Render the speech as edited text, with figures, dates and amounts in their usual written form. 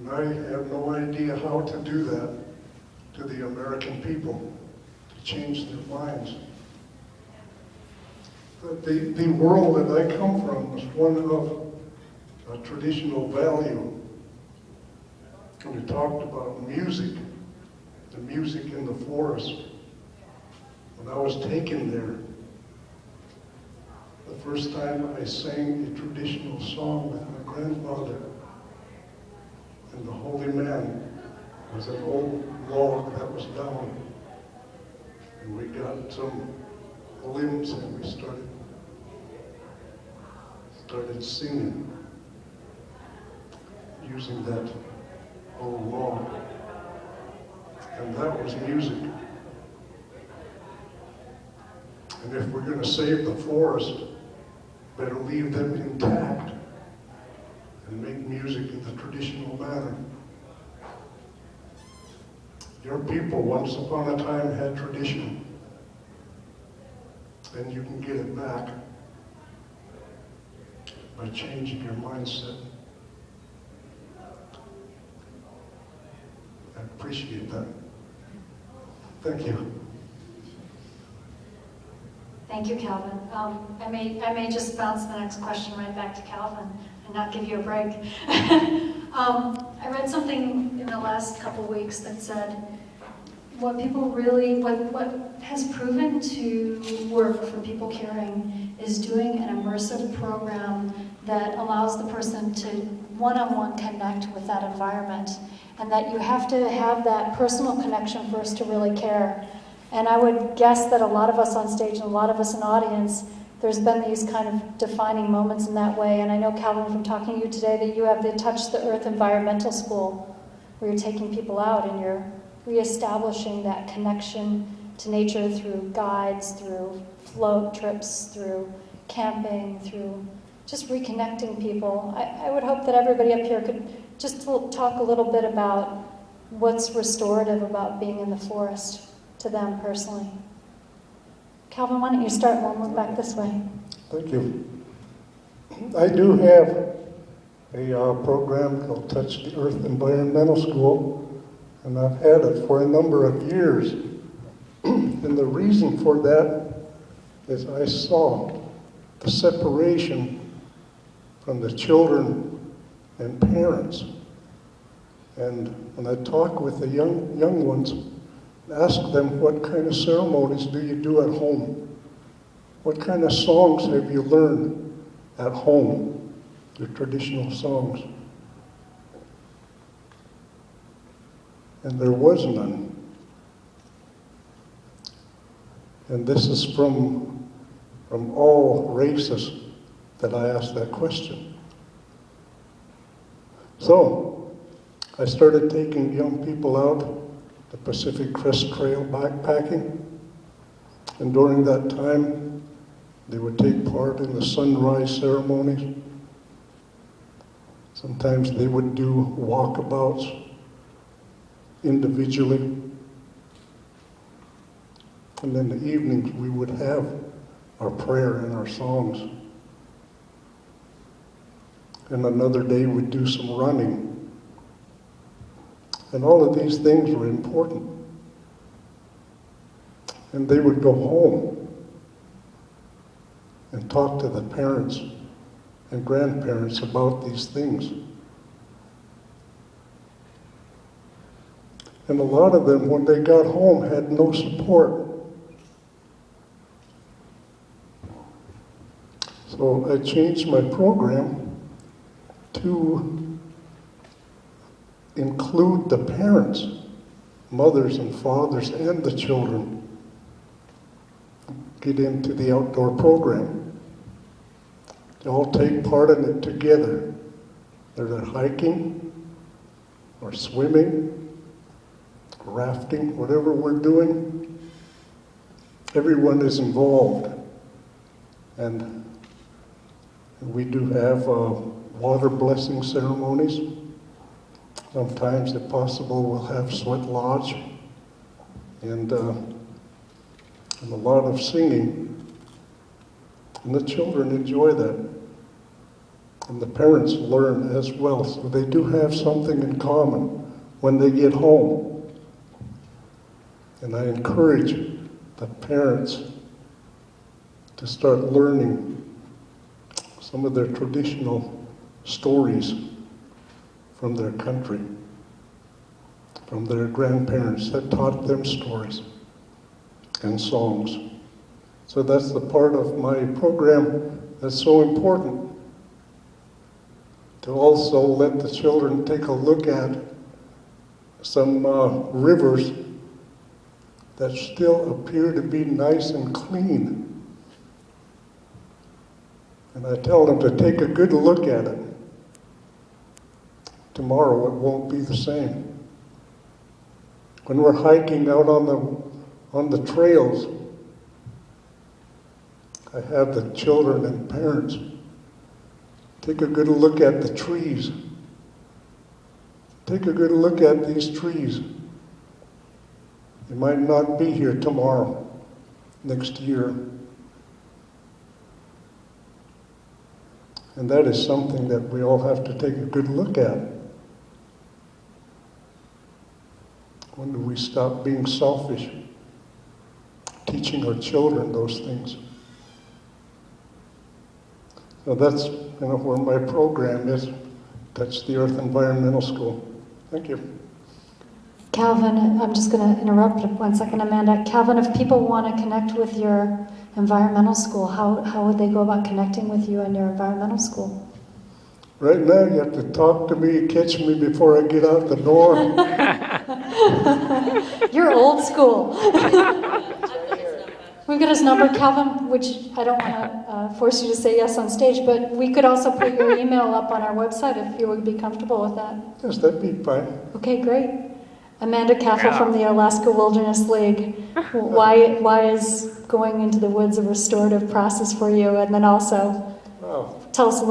And I have no idea how to do that to the American people, to change their minds. But the world that I come from is one of a traditional value. We talked about music, the music in the forest. When I was taken there, the first time I sang a traditional song with my grandfather, and the holy man was an old log that was down. And we got some limbs and we started singing using that old log. And that was music. And if we're going to save the forest, better leave them intact and make music in the traditional manner. Your people once upon a time had tradition, and you can get it back by changing your mindset. I appreciate that. Thank you. Thank you, Calvin. I may just bounce the next question right back to Calvin and not give you a break. I read something in the last couple weeks that said what has proven to work for people caring is doing an immersive program that allows the person to one-on-one connect with that environment, and that you have to have that personal connection first to really care. And I would guess that a lot of us on stage and a lot of us in the audience, there's been these kind of defining moments in that way. And I know, Calvin, from talking to you today, that you have the Touch the Earth Environmental School, where you're taking people out and you're reestablishing that connection to nature through guides, through float trips, through camping, through just reconnecting people. I would hope that everybody up here could just talk a little bit about what's restorative about being in the forest to them personally. Calvin, why don't you start and we'll move back this way. Thank you. I do have a program called Touch the Earth Environmental School, and I've had it for a number of years. And the reason for that is I saw the separation from the children and parents. And when I talk with the young ones, ask them, what kind of ceremonies do you do at home? What kind of songs have you learned at home, the traditional songs? And there was none. And this is from all races that I asked that question. So I started taking young people out the Pacific Crest Trail backpacking, and during that time they would take part in the sunrise ceremonies. Sometimes they would do walkabouts individually, and in the evenings we would have our prayer and our songs. And another day we'd do some running. And all of these things were important. And they would go home and talk to the parents and grandparents about these things. And a lot of them, when they got home, had no support. So I changed my program to include the parents, mothers and fathers, and the children get into the outdoor program. They all take part in it together. They're hiking or swimming, rafting, whatever we're doing. Everyone is involved. And we do have water blessing ceremonies. Sometimes, if possible, we'll have sweat lodge and a lot of singing. And the children enjoy that. And the parents learn as well, so they do have something in common when they get home. And I encourage the parents to start learning some of their traditional stories from their country, from their grandparents that taught them stories and songs. So that's the part of my program that's so important, to also let the children take a look at some rivers that still appear to be nice and clean. And I tell them to take a good look at it. Tomorrow it won't be the same. When we're hiking out on the trails, I have the children and parents take a good look at the trees. Take a good look at these trees. They might not be here tomorrow, next year. And that is something that we all have to take a good look at. When do we stop being selfish, teaching our children those things? So that's where my program is, Touch the Earth Environmental School. Thank you. Calvin, I'm just going to interrupt 1 second, Amanda. Calvin, if people want to connect with your environmental school, how would they go about connecting with you and your environmental school? Right now, you have to talk to me, catch me before I get out the door. You're old school. We've got his number, Calvin, which I don't want to force you to say yes on stage, but we could also put your email up on our website if you would be comfortable with that. Yes, that'd be fine. Okay, great. Amanda Caffel from the Alaska Wilderness League. Why is going into the woods a restorative process for you? And then also, tell us a little